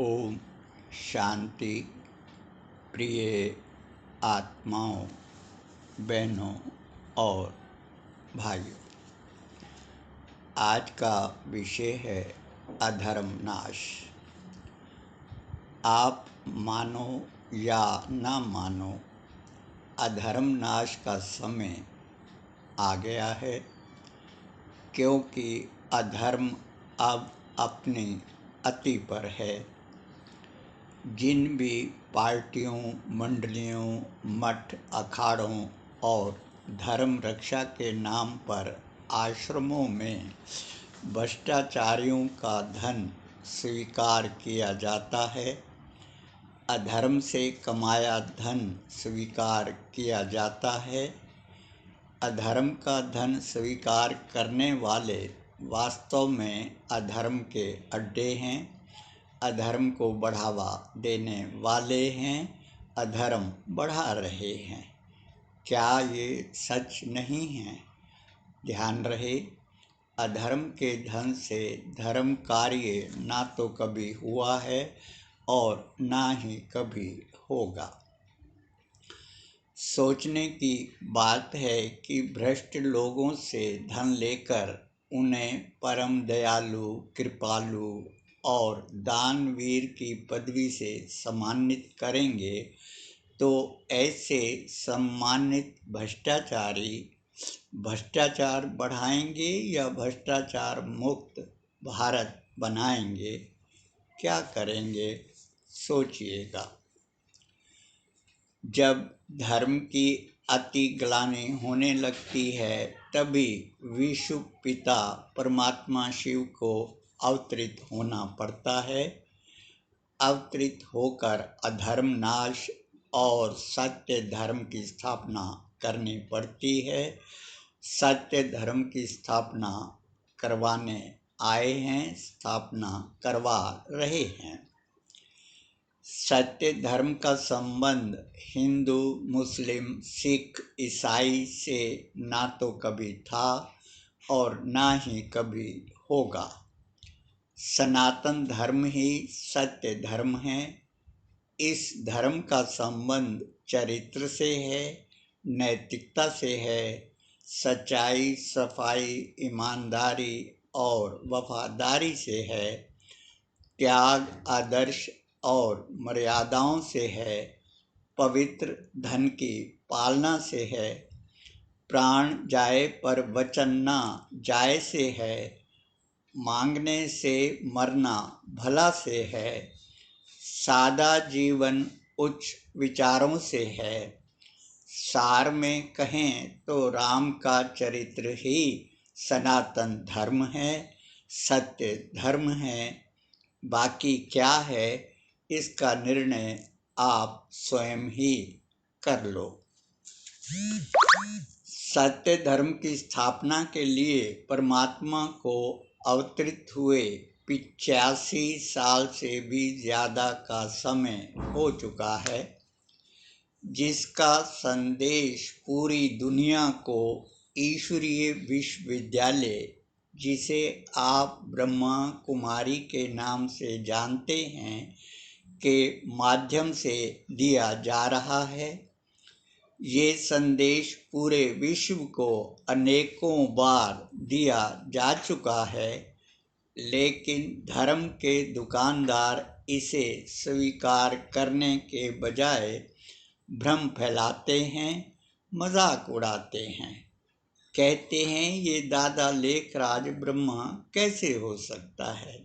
ओम शांति। प्रिय आत्माओं, बहनों और भाइयों, आज का विषय है अधर्म नाश। आप मानो या ना मानो, अधर्म नाश का समय आ गया है, क्योंकि अधर्म अब अपनी अति पर है। जिन भी पार्टियों, मंडलियों, मठ, अखाड़ों और धर्म रक्षा के नाम पर आश्रमों में भ्रष्टाचारियों का धन स्वीकार किया जाता है, अधर्म से कमाया धन स्वीकार किया जाता है, अधर्म का धन स्वीकार करने वाले वास्तव में अधर्म के अड्डे हैं, अधर्म को बढ़ावा देने वाले हैं, अधर्म बढ़ा रहे हैं। क्या ये सच नहीं है? ध्यान रहे, अधर्म के धन से धर्म कार्य ना तो कभी हुआ है और ना ही कभी होगा। सोचने की बात है कि भ्रष्ट लोगों से धन लेकर उन्हें परम दयालु, कृपालु और दानवीर की पदवी से सम्मानित करेंगे, तो ऐसे सम्मानित भ्रष्टाचारी भ्रष्टाचार बढ़ाएंगे या भ्रष्टाचार मुक्त भारत बनाएंगे? क्या करेंगे? सोचिएगा। जब धर्म की अति ग्लानि होने लगती है, तभी विश्व पिता परमात्मा शिव को अवतरित होना पड़ता है। अवतरित होकर अधर्म नाश और सत्य धर्म की स्थापना करनी पड़ती है। सत्य धर्म की स्थापना करवाने आए हैं, स्थापना करवा रहे हैं। सत्य धर्म का संबंध हिंदू, मुस्लिम, सिख, ईसाई से ना तो कभी था और ना ही कभी होगा। सनातन धर्म ही सत्य धर्म है। इस धर्म का संबंध चरित्र से है, नैतिकता से है, सच्चाई, सफाई, ईमानदारी और वफादारी से है, त्याग, आदर्श और मर्यादाओं से है, पवित्र धन की पालना से है, प्राण जाए पर वचन ना जाए से है, मांगने से मरना भला से है, सादा जीवन उच्च विचारों से है। सार में कहें तो राम का चरित्र ही सनातन धर्म है, सत्य धर्म है। बाकी क्या है, इसका निर्णय आप स्वयं ही कर लो। सत्य धर्म की स्थापना के लिए परमात्मा को अवतरित हुए 85 साल से भी ज़्यादा का समय हो चुका है, जिसका संदेश पूरी दुनिया को ईश्वरीय विश्वविद्यालय, जिसे आप ब्रह्मा कुमारी के नाम से जानते हैं, के माध्यम से दिया जा रहा है। ये संदेश पूरे विश्व को अनेकों बार दिया जा चुका है, लेकिन धर्म के दुकानदार इसे स्वीकार करने के बजाय भ्रम फैलाते हैं, मजाक उड़ाते हैं। कहते हैं ये दादा लेखराज ब्रह्मा कैसे हो सकता है।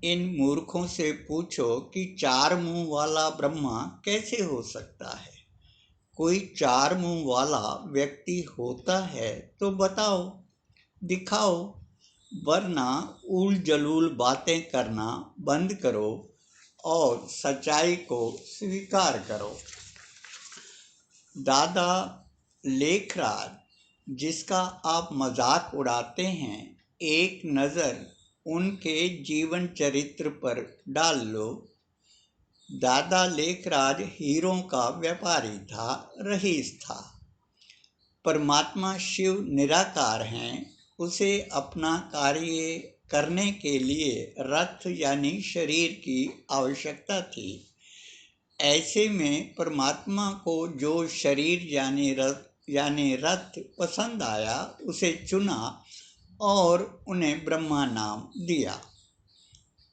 इन मूर्खों से पूछो कि 4 मुंह वाला ब्रह्मा कैसे हो सकता है। कोई 4 मुंह वाला व्यक्ति होता है तो बताओ, दिखाओ, वरना उल जलूल बातें करना बंद करो और सच्चाई को स्वीकार करो। दादा लेखराज, जिसका आप मजाक उड़ाते हैं, एक नज़र उनके जीवन चरित्र पर डाल लो। दादा लेखराज हीरों का व्यापारी था, रईस था। परमात्मा शिव निराकार हैं, उसे अपना कार्य करने के लिए रथ यानी शरीर की आवश्यकता थी। ऐसे में परमात्मा को जो शरीर यानी रथ पसंद आया उसे चुना और उन्हें ब्रह्मा नाम दिया।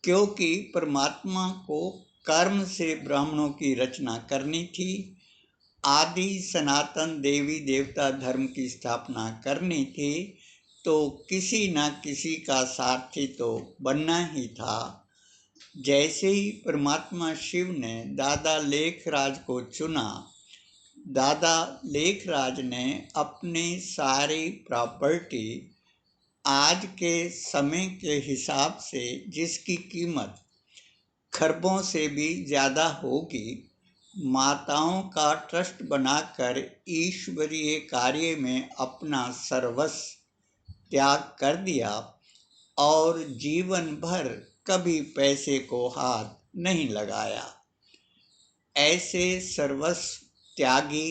क्योंकि परमात्मा को कर्म से ब्राह्मणों की रचना करनी थी, आदि सनातन देवी देवता धर्म की स्थापना करनी थी, तो किसी न किसी का सारथी तो बनना ही था। जैसे ही परमात्मा शिव ने दादा लेखराज को चुना, दादा लेखराज ने अपनी सारी प्रॉपर्टी आज के समय के हिसाब से जिसकी कीमत खरबों से भी ज़्यादा होगी, माताओं का ट्रस्ट बनाकर ईश्वरीय कार्य में अपना सर्वस्व त्याग कर दिया और जीवन भर कभी पैसे को हाथ नहीं लगाया। ऐसे सर्वस्व त्यागी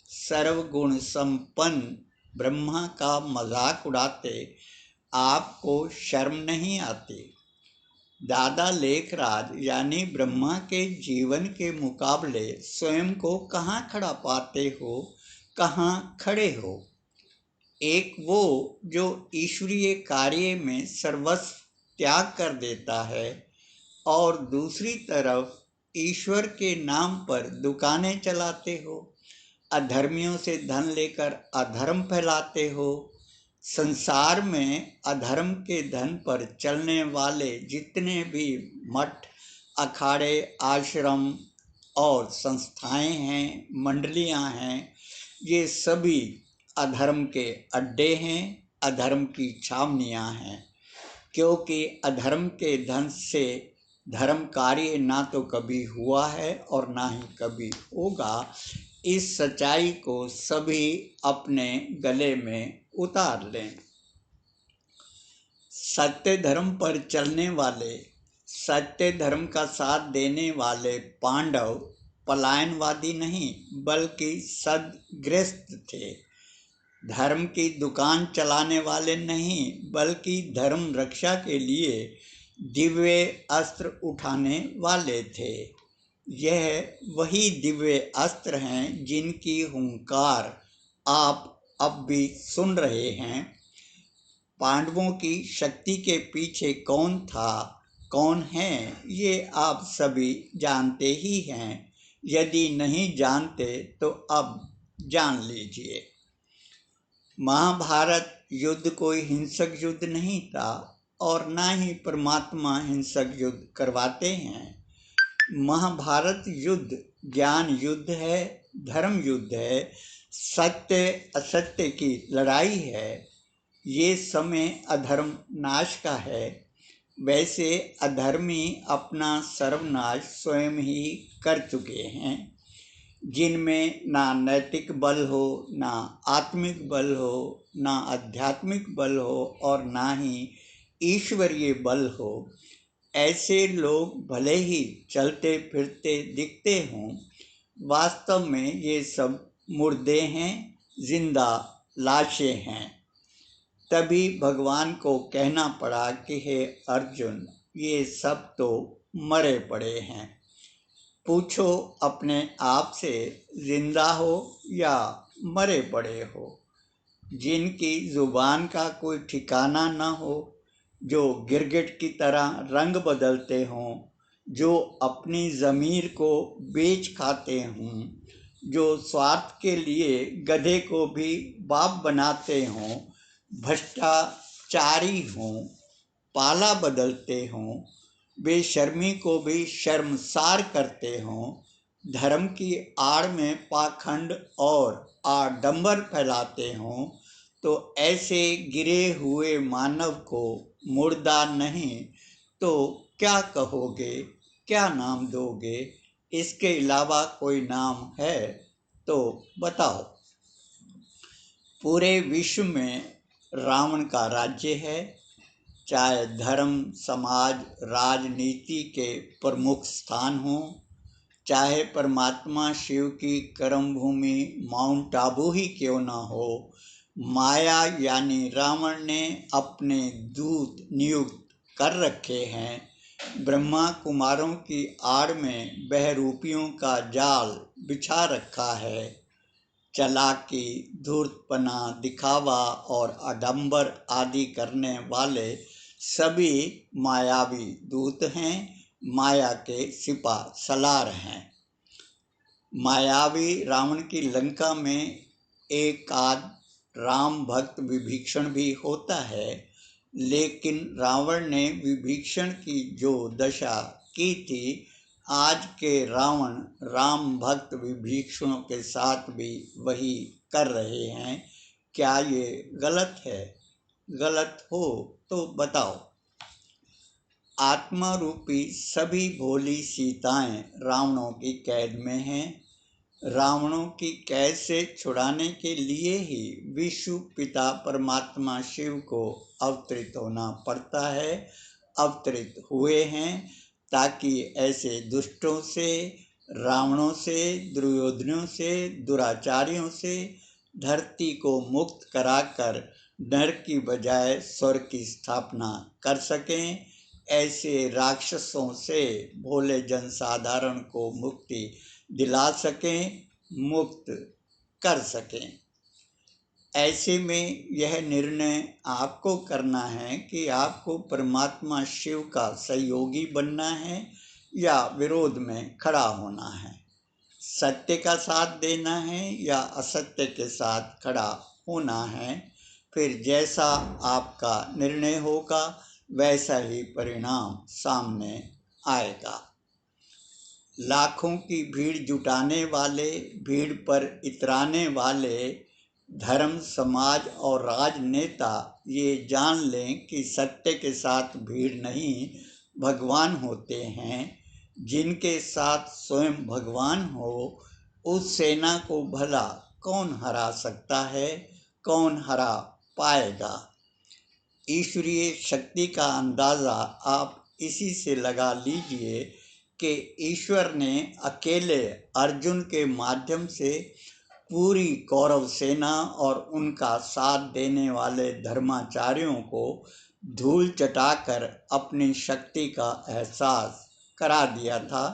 सर्वगुण संपन्न ब्रह्मा का मजाक उड़ाते आपको शर्म नहीं आती? दादा लेखराज यानी ब्रह्मा के जीवन के मुकाबले स्वयं को कहाँ खड़ा पाते हो, कहाँ खड़े हो? एक वो जो ईश्वरीय कार्य में सर्वस्व त्याग कर देता है और दूसरी तरफ ईश्वर के नाम पर दुकानें चलाते हो, अधर्मियों से धन लेकर अधर्म फैलाते हो। संसार में अधर्म के धन पर चलने वाले जितने भी मठ, अखाड़े, आश्रम और संस्थाएं हैं, मंडलियां हैं, ये सभी अधर्म के अड्डे हैं, अधर्म की छावनियां हैं। क्योंकि अधर्म के धन से धर्म कार्य ना तो कभी हुआ है और ना ही कभी होगा। इस सच्चाई को सभी अपने गले में उतार लें। सत्य धर्म पर चलने वाले, सत्य धर्म का साथ देने वाले पांडव पलायनवादी नहीं बल्कि सद्गृहस्थ थे। धर्म की दुकान चलाने वाले नहीं बल्कि धर्म रक्षा के लिए दिव्य अस्त्र उठाने वाले थे। यह वही दिव्य अस्त्र हैं जिनकी हुंकार आप अब भी सुन रहे हैं। पांडवों की शक्ति के पीछे कौन था, कौन है, ये आप सभी जानते ही हैं। यदि नहीं जानते तो अब जान लीजिए। महाभारत युद्ध कोई हिंसक युद्ध नहीं था और ना ही परमात्मा हिंसक युद्ध करवाते हैं। महाभारत युद्ध ज्ञान युद्ध है, धर्म युद्ध है, सत्य असत्य की लड़ाई है। ये समय अधर्म नाश का है। वैसे अधर्मी अपना सर्वनाश स्वयं ही कर चुके हैं। जिनमें ना नैतिक बल हो, ना आत्मिक बल हो, ना आध्यात्मिक बल हो और ना ही ईश्वरीय बल हो, ऐसे लोग भले ही चलते फिरते दिखते हों, वास्तव में ये सब मुर्दे हैं, जिंदा लाशें हैं। तभी भगवान को कहना पड़ा कि हे अर्जुन, ये सब तो मरे पड़े हैं। पूछो अपने आप से, जिंदा हो या मरे पड़े हो? जिनकी जुबान का कोई ठिकाना न हो, जो गिरगिट की तरह रंग बदलते हों, जो अपनी ज़मीर को बेच खाते हों, जो स्वार्थ के लिए गधे को भी बाप बनाते हों, भ्रष्टाचारी हों, पाला बदलते हों, बेशर्मी को भी शर्मसार करते हों, धर्म की आड़ में पाखंड और आडंबर फैलाते हों, तो ऐसे गिरे हुए मानव को मुर्दा नहीं तो क्या कहोगे, क्या नाम दोगे? इसके अलावा कोई नाम है तो बताओ। पूरे विश्व में रावण का राज्य है। चाहे धर्म, समाज, राजनीति के प्रमुख स्थान हों, चाहे परमात्मा शिव की कर्म भूमि माउंट आबू ही क्यों ना हो, माया यानी रावण ने अपने दूत नियुक्त कर रखे हैं। ब्रह्मा कुमारों की आड़ में बहरूपियों का जाल बिछा रखा है। चालाकी, धूर्तपना, दिखावा और आडंबर आदि करने वाले सभी मायावी दूत हैं, माया के सिपा सलार हैं। मायावी रावण की लंका में एक आध राम भक्त विभीषण भी होता है, लेकिन रावण ने विभीषण की जो दशा की थी, आज के रावण राम भक्त विभीषणों के साथ भी वही कर रहे हैं। क्या ये गलत है? गलत हो तो बताओ। आत्मा रूपी सभी भोली सीताएं रावणों की कैद में हैं। रावणों की कैद से छुड़ाने के लिए ही विश्व पिता परमात्मा शिव को अवतरित होना पड़ता है, अवतरित हुए हैं, ताकि ऐसे दुष्टों से, रावणों से, दुर्योधनों से, दुराचारियों से धरती को मुक्त कराकर नर की बजाय स्वर्ग की स्थापना कर सकें। ऐसे राक्षसों से भोले जनसाधारण को मुक्ति दिला सकें, मुक्त कर सकें। ऐसे में यह निर्णय आपको करना है कि आपको परमात्मा शिव का सहयोगी बनना है या विरोध में खड़ा होना है, सत्य का साथ देना है या असत्य के साथ खड़ा होना है। फिर जैसा आपका निर्णय होगा वैसा ही परिणाम सामने आएगा। लाखों की भीड़ जुटाने वाले, भीड़ पर इतराने वाले धर्म, समाज और राजनेता ये जान लें कि सत्य के साथ भीड़ नहीं, भगवान होते हैं। जिनके साथ स्वयं भगवान हो, उस सेना को भला कौन हरा सकता है, कौन हरा पाएगा? ईश्वरीय शक्ति का अंदाज़ा आप इसी से लगा लीजिए कि ईश्वर ने अकेले अर्जुन के माध्यम से पूरी कौरव सेना और उनका साथ देने वाले धर्माचार्यों को धूल चटाकर अपनी शक्ति का एहसास करा दिया था।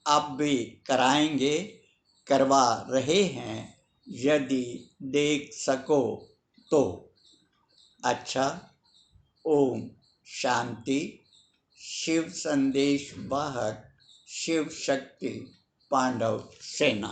अब भी कराएंगे, करवा रहे हैं, यदि देख सको तो। अच्छा, ओम शांति। शिव संदेश वाहक शिव शक्ति पांडव सेना।